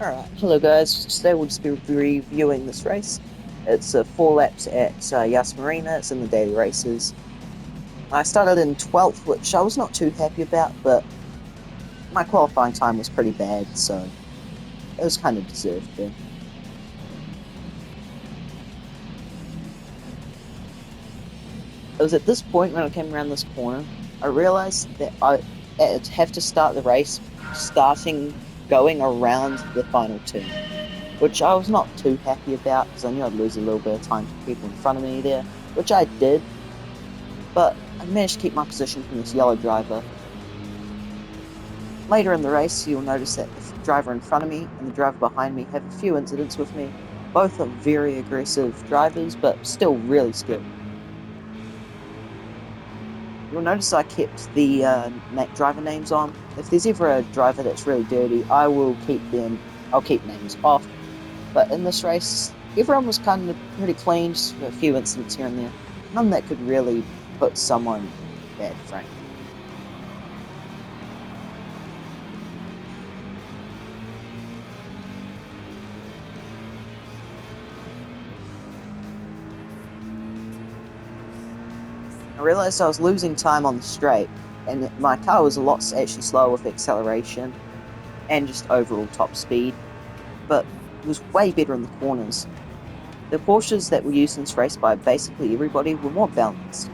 Alright, hello guys. Today we'll just be reviewing this race. It's 4 laps at Yas Marina. It's in the daily races. I started in 12th, which I was not too happy about, but my qualifying time was pretty bad, so it was kind of deserved there. It was at this point when I came around this corner, I realized that I'd have to start the race going around the final turn, which I was not too happy about because I knew I'd lose a little bit of time to people in front of me there, which I did, but I managed to keep my position from this yellow driver. Later in the race, you'll notice that the driver in front of me and the driver behind me have a few incidents with me. Both are very aggressive drivers, but still really skilled. You'll notice I kept the driver names on. If there's ever a driver that's really dirty, I'll keep names off. But in this race, everyone was kind of pretty clean, just a few incidents here and there. None that could really put someone bad, frankly. I realized I was losing time on the straight, and my car was a lot actually slower with acceleration and just overall top speed, but it was way better in the corners. The Porsches that were used in this race by basically everybody were more balanced.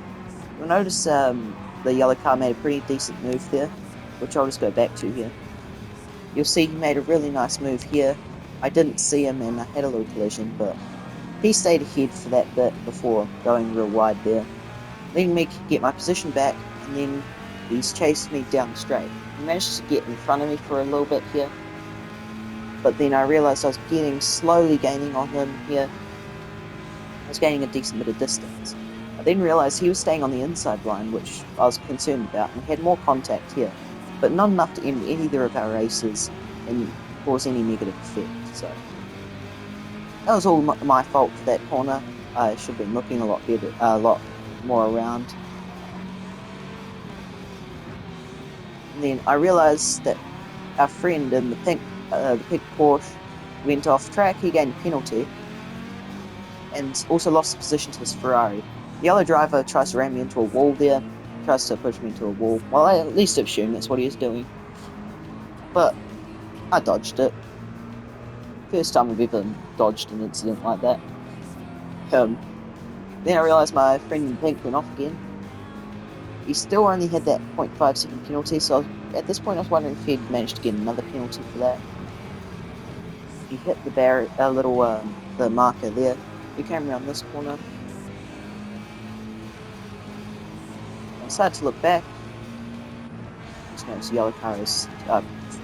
You'll notice the yellow car made a pretty decent move there, which I'll just go back to here. You'll see he made a really nice move here. I didn't see him and I had a little collision, but he stayed ahead for that bit before going real wide there, letting me get my position back, and then he's chased me down the straight. He managed to get in front of me for a little bit here, but then I realized I was slowly gaining on him here. I was gaining a decent bit of distance. I then realized he was staying on the inside line, which I was concerned about, and had more contact here, but not enough to end either of our races and cause any negative effect. So that was all my fault for that corner. I should have been looking a lot more around. And then I realized that our friend in the pink Porsche went off track. He gained a penalty and also lost the position to his Ferrari. The yellow driver tries to ram me into a wall there, tries to push me into a wall. Well, I at least assume that's what he was doing. But I dodged it. First time I've ever dodged an incident like that. Then I realised my friend in pink went off again. He still only had that 0.5 second penalty, so at this point I was wondering if he'd managed to get another penalty for that. He hit the the marker there. We came around this corner. I decided to look back. Just noticed the yellow car is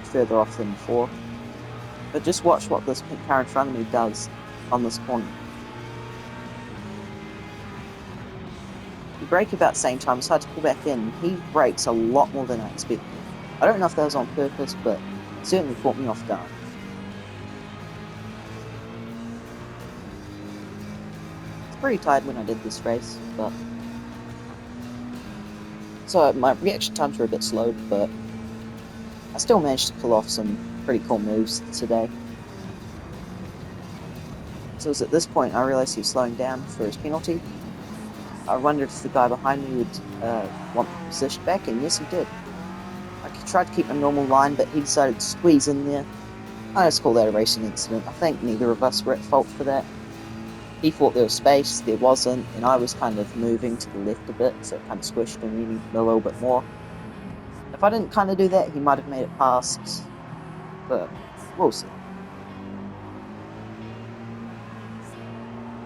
further off than before. But just watch what this pink car in front of me does on this corner. He braked about the same time, decided to pull back in. He brakes a lot more than I expected. I don't know if that was on purpose, but it certainly caught me off guard. It's pretty tired when I did this race, but so my reaction times were a bit slow, but I still managed to pull off some pretty cool moves today. So it was at this point I realized he was slowing down for his penalty. I wondered if the guy behind me would want the position back, and yes, he did. I tried to keep a normal line, but he decided to squeeze in there. I just call that a racing incident. I think neither of us were at fault for that. He thought there was space, there wasn't, and I was kind of moving to the left a bit, so it kind of squished him a little bit more. If I didn't kind of do that, he might have made it past, but we'll see.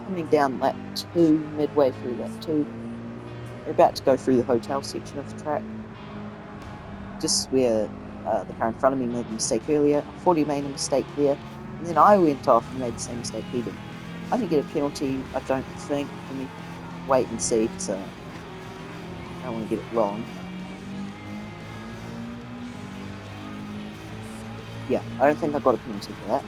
Coming down lap 2, midway through lap 2, we're about to go through the hotel section of the track. Just where the car in front of me made a mistake earlier. I thought he made a mistake there, and then I went off and made the same mistake he did. I didn't get a penalty, I don't think. Let me wait and see, because I don't want to get it wrong. Yeah, I don't think I got a penalty for that.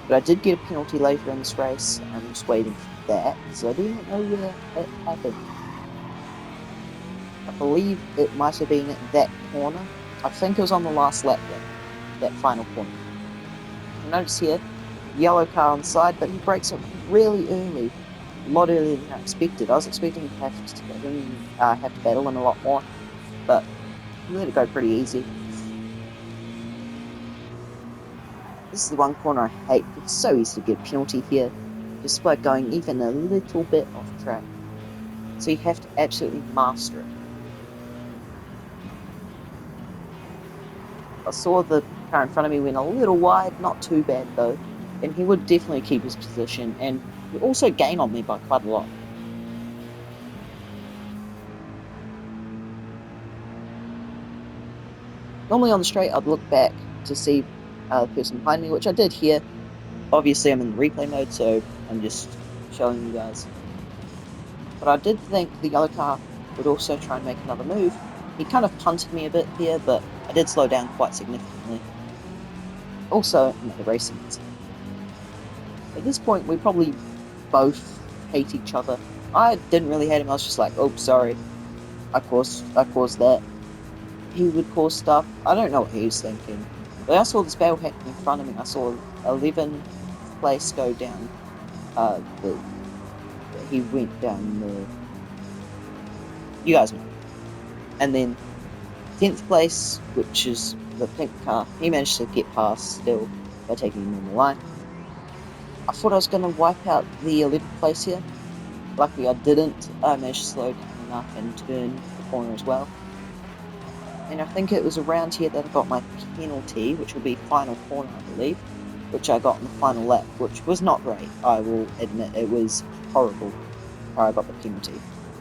But I did get a penalty later in this race. I'm just waiting for that, so I do not know where it happened. I believe it might have been at that corner. I think it was on the last lap there, that final corner. Notice here, yellow car on the side, but he breaks it really early. A lot earlier than I expected. I was expecting to have to battle him a lot more, but he let it go pretty easy. This is the one corner I hate. It's so easy to get a penalty here, just by going even a little bit off track. So you have to absolutely master it. I saw the car in front of me went a little wide, not too bad though, and he would definitely keep his position and would also gain on me by quite a lot. Normally on the straight, I'd look back to see the person behind me, which I did here. Obviously, I'm in the replay mode, so I'm just showing you guys. But I did think the yellow car would also try and make another move. He kind of punted me a bit here, but I did slow down quite significantly. Also, another racing incident. At this point, we probably both hate each other. I didn't really hate him. I was just like, "Oh, sorry, I caused that." He would cause stuff. I don't know what he was thinking. But I saw this battle happen in front of me. I saw 11th place go down. He went down the. You guys know. And then 10th place, which is the pink car, he managed to get past still by taking him on the line. I thought I was going to wipe out the 11th place here. Luckily I didn't. I managed to slow down enough and turn the corner as well. And I think it was around here that I got my penalty, which will be final corner, I believe, which I got in the final lap, which was not great. I will admit it was horrible how I got the penalty,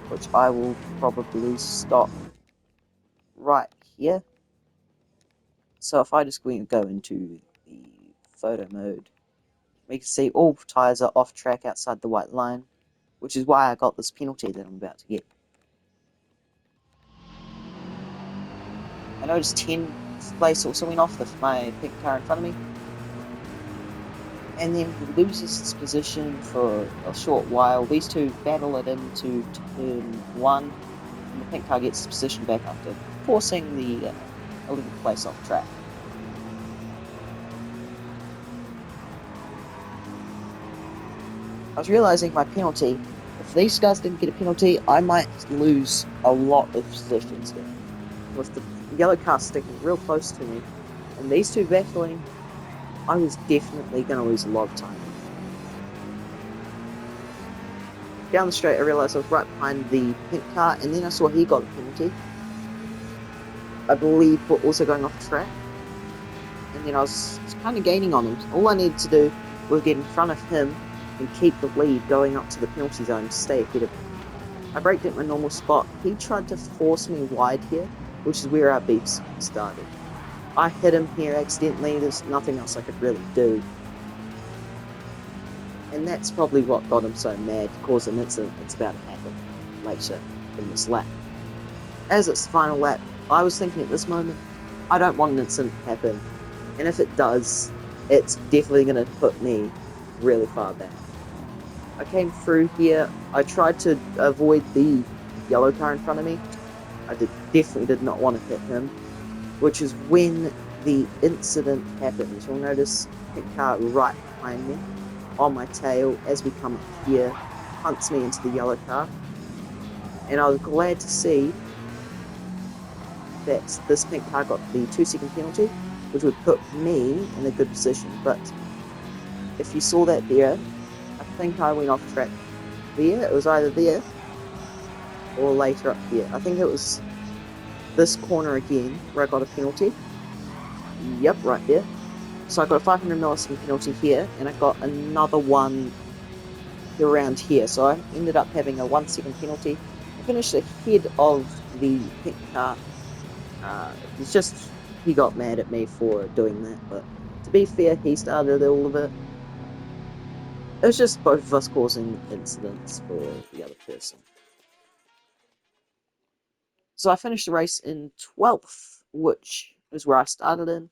which I will probably stop right here. So if I just go into the photo mode, we can see all tyres are off track outside the white line, which is why I got this penalty that I'm about to get. I noticed 10th place also went off with my pink car in front of me. And then he loses his position for a short while. These two battle it into turn 1, and the pink car gets his position back after forcing the 11th place off track. I was realizing my penalty, if these guys didn't get a penalty, I might lose a lot of positions here. With the yellow car sticking real close to me, and these two battling, I was definitely going to lose a lot of time. Down the straight, I realized I was right behind the pink car, and then I saw he got a penalty. I believe for also going off track. And then I was kind of gaining on him. All I needed to do was get in front of him and keep the lead going up to the penalty zone to stay ahead of him. I braked at my normal spot. He tried to force me wide here, which is where our beef started. I hit him here accidentally. There's nothing else I could really do. And that's probably what got him so mad, caused an incident that's about to happen later in this lap. As it's the final lap, I was thinking at this moment, I don't want an incident to happen. And if it does, it's definitely going to put me really far back. I came through here. I tried to avoid the yellow car in front of me. I definitely did not want to hit him, which is when the incident happened. You'll notice the car right behind me on my tail as we come up here, hunts me into the yellow car. And I was glad to see that this pink car got the 2-second penalty, which would put me in a good position. But if you saw that there, I think I went off track there. It was either there or later up here. I think it was this corner again where I got a penalty. Yep, right there. So I got a 500 millisecond penalty here, and I got another one around here. So I ended up having a 1-second penalty. I finished ahead of the pink car. It's just he got mad at me for doing that, but to be fair, he started all of it. It was just both of us causing incidents for the other person. So I finished the race in 12th, which is where I started in.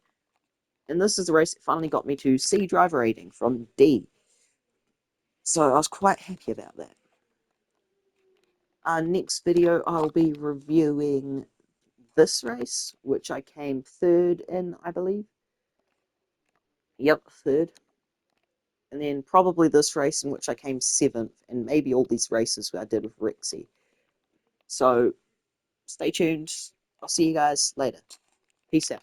And this is the race that finally got me to C driver rating from D. So I was quite happy about that. Next video, I'll be reviewing this race, which I came third in, I believe. Yep, third. And then probably this race in which I came 7th, and maybe all these races I did with Rexy. So stay tuned. I'll see you guys later. Peace out.